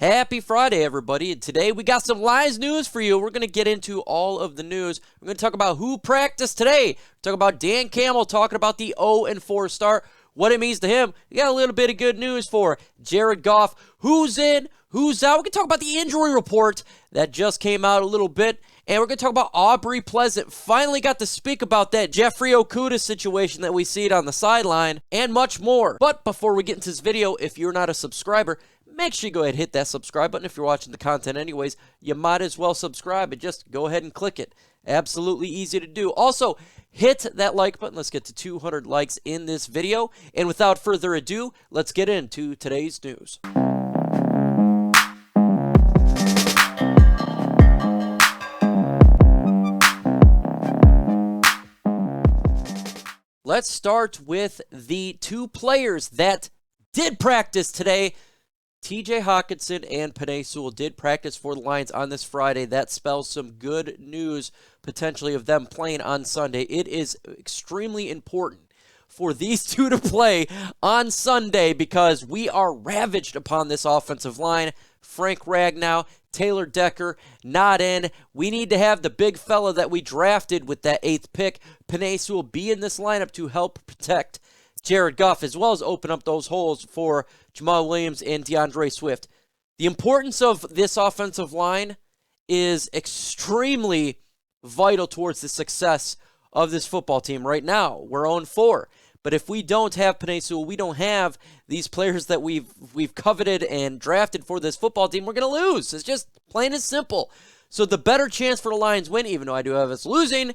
Happy Friday, everybody. And today we got some Lions news for you. We're going to get into all of the news. We're going to talk about who practiced today. Talk about Dan Campbell talking about the 0-4 start, what it means to him. We got a little bit of good news for Jared Goff. Who's in, who's out. We're going to talk about the injury report that just came out a little bit. And we're going to talk about Aubrey Pleasant. Finally got to speak about that Jeffrey Okudah situation that we see it on the sideline and much more. But before we get into this video, if you're not a subscriber, make sure you go ahead and hit that subscribe button. If you're watching the content anyways, you might as well subscribe and just go ahead and click it. Absolutely easy to do. Also, hit that like button. Let's get to 200 likes in this video. And without further ado, let's get into today's news. Let's start with the two players that did practice today. TJ Hockenson and Penei Sewell did practice for the Lions on this Friday. That spells some good news, potentially, of them playing on Sunday. It is extremely important for these two to play on Sunday because we are ravaged upon this offensive line. Frank Ragnow, Taylor Decker, not in. We need to have the big fella that we drafted with that 8th pick, Penei Sewell, be in this lineup to help protect Jared Goff, as well as open up those holes for Jamal Williams and DeAndre Swift. The importance of this offensive line is extremely vital towards the success of this football team. Right now, we're 0-4. But if we don't have Penei Sewell, we don't have these players that we've coveted and drafted for this football team, we're going to lose. It's just plain and simple. So the better chance for the Lions win, even though I do have us losing,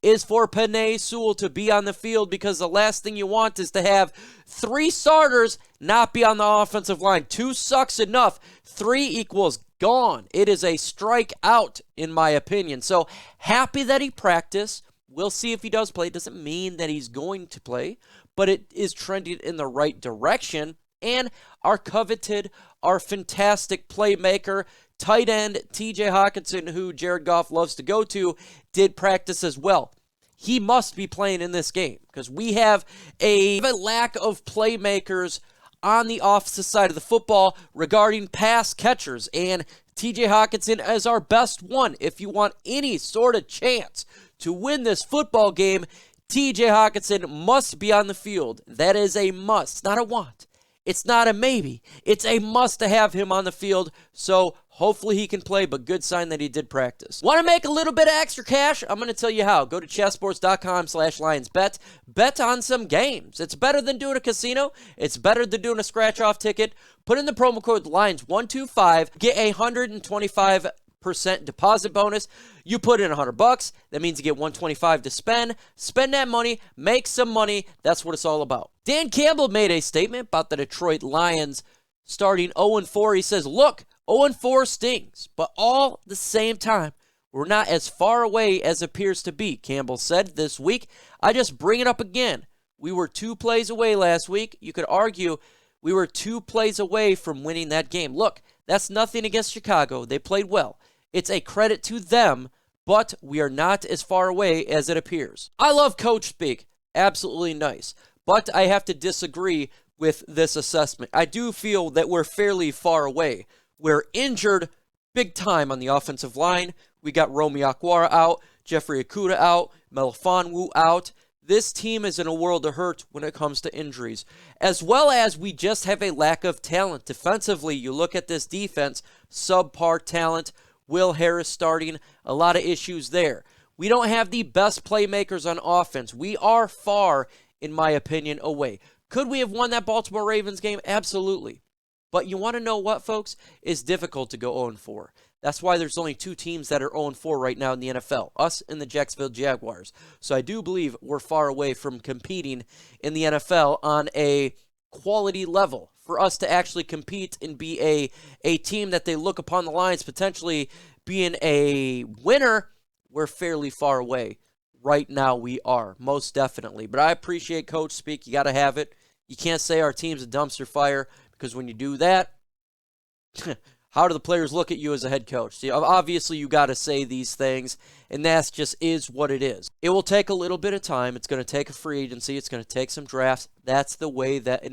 is for Penei Sewell to be on the field, because the last thing you want is to have 3 starters not be on the offensive line. 2 sucks enough. 3 equals gone. It is a strikeout, in my opinion. So happy that he practiced. We'll see if he does play. It doesn't mean that he's going to play, but it is trending in the right direction. And our coveted, our fantastic playmaker, tight end TJ Hockenson, who Jared Goff loves to go to, did practice as well. He must be playing in this game because we have a lack of playmakers on the offensive side of the football regarding pass catchers, and TJ Hockenson is our best one. If you want any sort of chance to win this football game, TJ Hockenson must be on the field. That is a must, not a want. It's not a maybe. It's a must to have him on the field, so hopefully he can play, but good sign that he did practice. Want to make a little bit of extra cash? I'm going to tell you how. Go to chessboards.com/lionsbet. Bet on some games. It's better than doing a casino. It's better than doing a scratch-off ticket. Put in the promo code LIONS125. Get a 125% deposit bonus. You put in $100, that means you get $125 to spend. Spend that money, make some money. That's what it's all about. Dan Campbell made a statement about the Detroit Lions starting 0-4. He says, look, 0-4 stings, but all the same time, we're not as far away as it appears to be. Campbell said this week, I just bring it up again. We were 2 plays away last week. You could argue we were 2 plays away from winning that game. Look, that's nothing against Chicago. They played well. It's a credit to them, but we are not as far away as it appears. I love coach speak. Absolutely nice. But I have to disagree with this assessment. I do feel that we're fairly far away. We're injured big time on the offensive line. We got Romy Akwara out, Jeffrey Okudah out, Melifonwu out. This team is in a world of hurt when it comes to injuries, as well as we just have a lack of talent. Defensively, you look at this defense, subpar talent. Will Harris starting, a lot of issues there. We don't have the best playmakers on offense. We are far, in my opinion, away. Could we have won that Baltimore Ravens game? Absolutely. But you want to know what, folks? It's difficult to go 0-4. That's why there's only 2 teams that are 0-4 right now in the NFL, us and the Jacksonville Jaguars. So I do believe we're far away from competing in the NFL on a quality level. For us to actually compete and be a team that they look upon the Lions potentially being a winner, we're fairly far away. Right now we are, most definitely. But I appreciate coach speak. You got to have it. You can't say our team's a dumpster fire, because when you do that, how do the players look at you as a head coach? See, obviously you got to say these things, and that just is what it is. It will take a little bit of time. It's going to take a free agency. It's going to take some drafts. That's the way that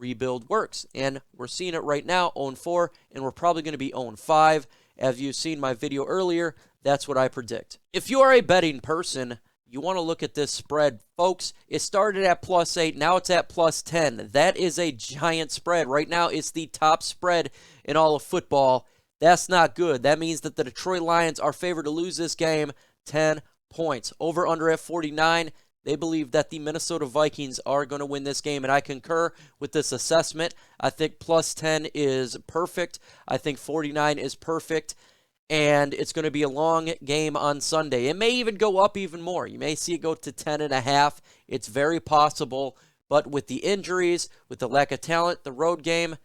rebuild works. And we're seeing it right now, 0-4, and we're probably going to be 0-5. As you've seen my video earlier, that's what I predict. If you are a betting person, you want to look at this spread. Folks, it started at +8. Now it's at +10. That is a giant spread. Right now, it's the top spread in all of football. That's not good. That means that the Detroit Lions are favored to lose this game 10 points. Over under at 49. They believe that the Minnesota Vikings are going to win this game, and I concur with this assessment. I think +10 is perfect. I think 49 is perfect. And it's going to be a long game on Sunday. It may even go up even more. You may see it go to 10.5. It's very possible. But with the injuries, with the lack of talent, the road game,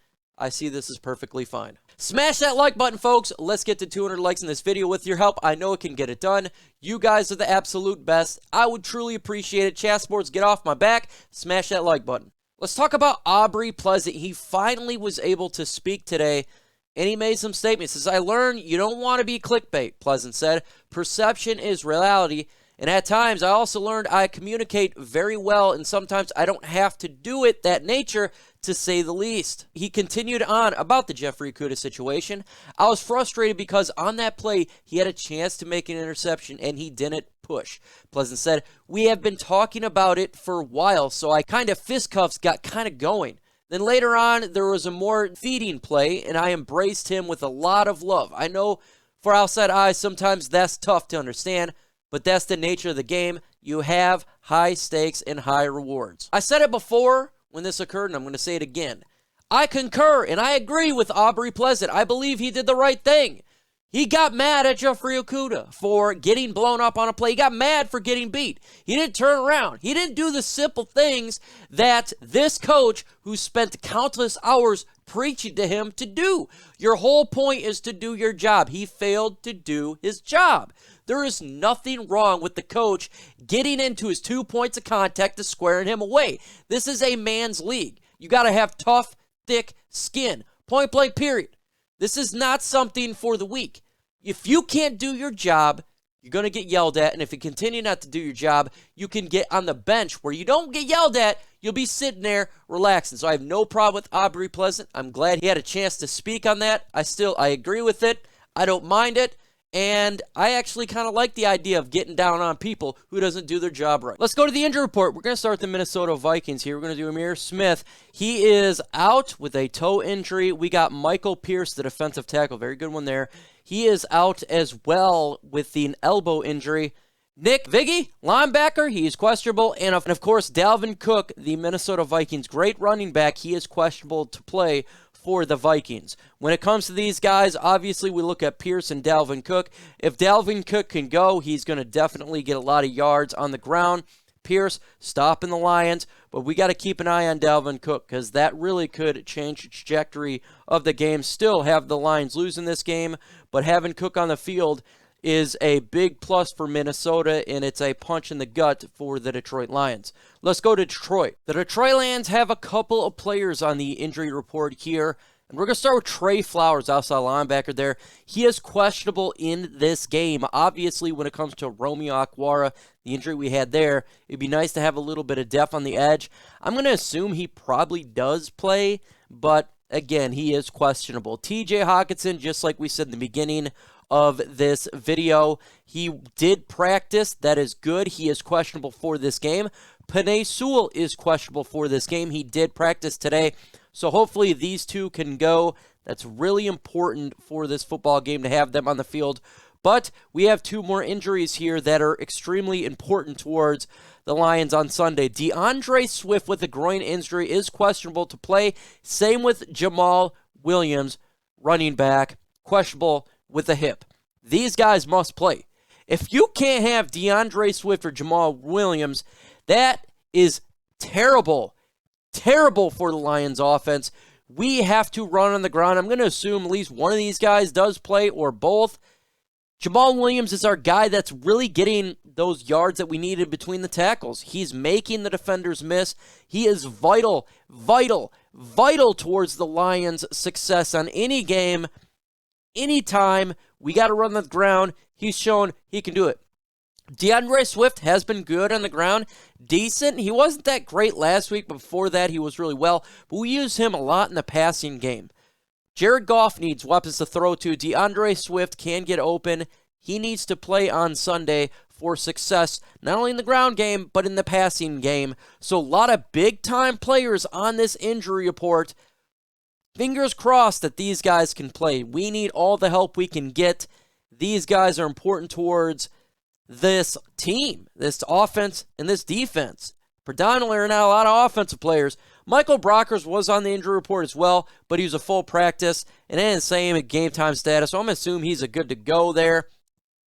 I see this is perfectly fine. Smash that like button, folks. Let's get to 200 likes in this video. With your help, I know it can get it done. You guys are the absolute best. I would truly appreciate it. Chessboards, get off my back. Smash that like button. Let's talk about Aubrey Pleasant. He finally was able to speak today. And he made some statements. He says, I learned you don't want to be clickbait, Pleasant said. Perception is reality. And at times, I also learned I communicate very well, and sometimes I don't have to do it, that nature, to say the least. He continued on about the Jeffrey Okudah situation. I was frustrated because on that play, he had a chance to make an interception, and he didn't push. Pleasant said, we have been talking about it for a while, so I kind of fistcuffs got kind of going. Then later on, there was a more feeding play, and I embraced him with a lot of love. I know for outside eyes, sometimes that's tough to understand, but that's the nature of the game. You have high stakes and high rewards. I said it before when this occurred, and I'm going to say it again. I concur, and I agree with Aubrey Pleasant. I believe he did the right thing. He got mad at Jeffrey Okudah for getting blown up on a play. He got mad for getting beat. He didn't turn around. He didn't do the simple things that this coach, who spent countless hours preaching to him, to do. Your whole point is to do your job. He failed to do his job. There is nothing wrong with the coach getting into his 2 points of contact and squaring him away. This is a man's league. You got to have tough, thick skin. Point blank, period. This is not something for the weak. If you can't do your job, you're going to get yelled at. And if you continue not to do your job, you can get on the bench where you don't get yelled at. You'll be sitting there relaxing. So I have no problem with Aubrey Pleasant. I'm glad he had a chance to speak on that. I agree with it. I don't mind it. And I actually kind of like the idea of getting down on people who doesn't do their job right. Let's go to the injury report. We're going to start with the Minnesota Vikings here. We're going to do Amir Smith. He is out with a toe injury. We got Michael Pierce, the defensive tackle. Very good one there. He is out as well with an elbow injury. Nick Viggy, linebacker, he is questionable. And of course, Dalvin Cook, the Minnesota Vikings, great running back. He is questionable to play for the Vikings. When it comes to these guys, obviously we look at Pierce and Dalvin Cook. If Dalvin Cook can go, he's going to definitely get a lot of yards on the ground. Pierce stopping the Lions, but we got to keep an eye on Dalvin Cook because that really could change the trajectory of the game. Still have the Lions losing this game, but having Cook on the field is a big plus for Minnesota, and it's a punch in the gut for the Detroit Lions. Let's go to Detroit. The Detroit Lions have a couple of players on the injury report here, and we're going to start with Trey Flowers, outside linebacker there. He is questionable in this game. Obviously, when it comes to Romeo Okwara, the injury we had there, it'd be nice to have a little bit of depth on the edge. I'm going to assume he probably does play, but again, he is questionable. TJ Hockenson, just like we said in the beginning of this video, he did practice. That is good. He is questionable for this game. Penei Sewell is questionable for this game. He did practice today. So hopefully these two can go. That's really important for this football game to have them on the field. But we have two more injuries here that are extremely important towards the Lions on Sunday. DeAndre Swift with a groin injury is questionable to play. Same with Jamal Williams, running back, questionable with a hip. These guys must play. If you can't have DeAndre Swift or Jamal Williams, that is terrible. Terrible for the Lions offense. We have to run on the ground. I'm going to assume at least one of these guys does play or both. Jamal Williams is our guy that's really getting those yards that we needed between the tackles. He's making the defenders miss. He is vital towards the Lions' success on any game. Anytime we got to run the ground, he's shown he can do it. DeAndre Swift has been good on the ground, decent. He wasn't that great last week. Before that, he was really well, but we use him a lot in the passing game. Jared Goff needs weapons to throw to. DeAndre Swift can get open. He needs to play on Sunday for success, not only in the ground game, but in the passing game. So a lot of big-time players on this injury report. Fingers crossed that these guys can play. We need all the help we can get. These guys are important towards this team, this offense, and this defense. Predominantly are now a lot of offensive players. Michael Brockers was on the injury report as well, but he was a full practice, and then same at game time status, so I'm assuming he's a good to go there.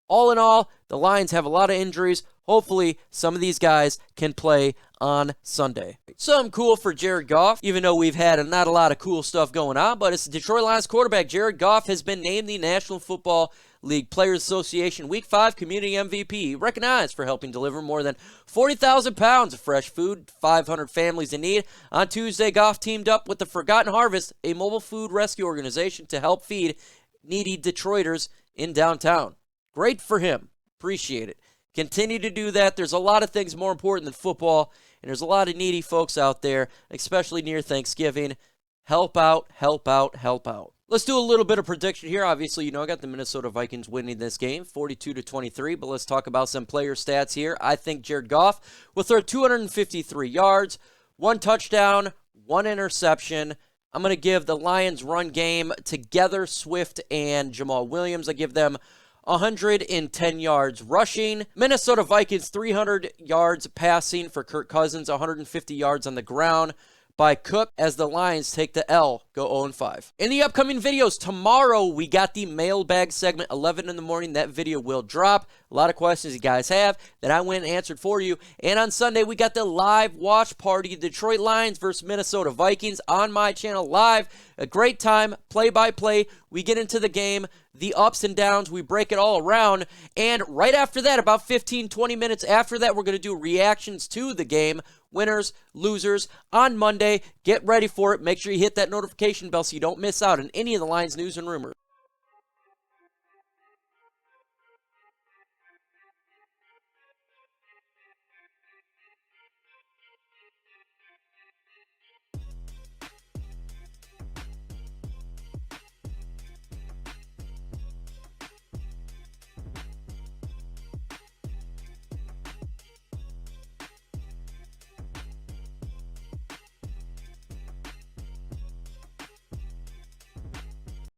All in all, the Lions have a lot of injuries. Hopefully, some of these guys can play on Sunday. Something cool for Jared Goff, even though we've had not a lot of cool stuff going on, but it's the Detroit Lions quarterback. Jared Goff has been named the National Football League Players Association Week 5 Community MVP, recognized for helping deliver more than 40,000 pounds of fresh food to 500 families in need. On Tuesday, Goff teamed up with the Forgotten Harvest, a mobile food rescue organization, to help feed needy Detroiters in downtown. Great for him. Appreciate it. Continue to do that. There's a lot of things more important than football, and there's a lot of needy folks out there, especially near Thanksgiving. Help out, help out, help out. Let's do a little bit of prediction here. Obviously, I got the Minnesota Vikings winning this game, 42-23, but let's talk about some player stats here. I think Jared Goff will throw 253 yards, 1 touchdown, 1 interception. I'm going to give the Lions run game together, Swift and Jamal Williams. I give them 110 yards rushing. Minnesota Vikings, 300 yards passing for Kirk Cousins, 150 yards on the ground by Cook, as the Lions take the L, go 0-5. In the upcoming videos, tomorrow we got the mailbag segment, 11 in the morning. That video will drop. A lot of questions you guys have that I went and answered for you. And on Sunday, we got the live watch party, Detroit Lions versus Minnesota Vikings, on my channel live. A great time, play-by-play. We get into the game, the ups and downs. We break it all around. And right after that, about 15-20 minutes after that, we're going to do reactions to the game. Winners, losers, on Monday. Get ready for it. Make sure you hit that notification bell so you don't miss out on any of the Lions news and rumors.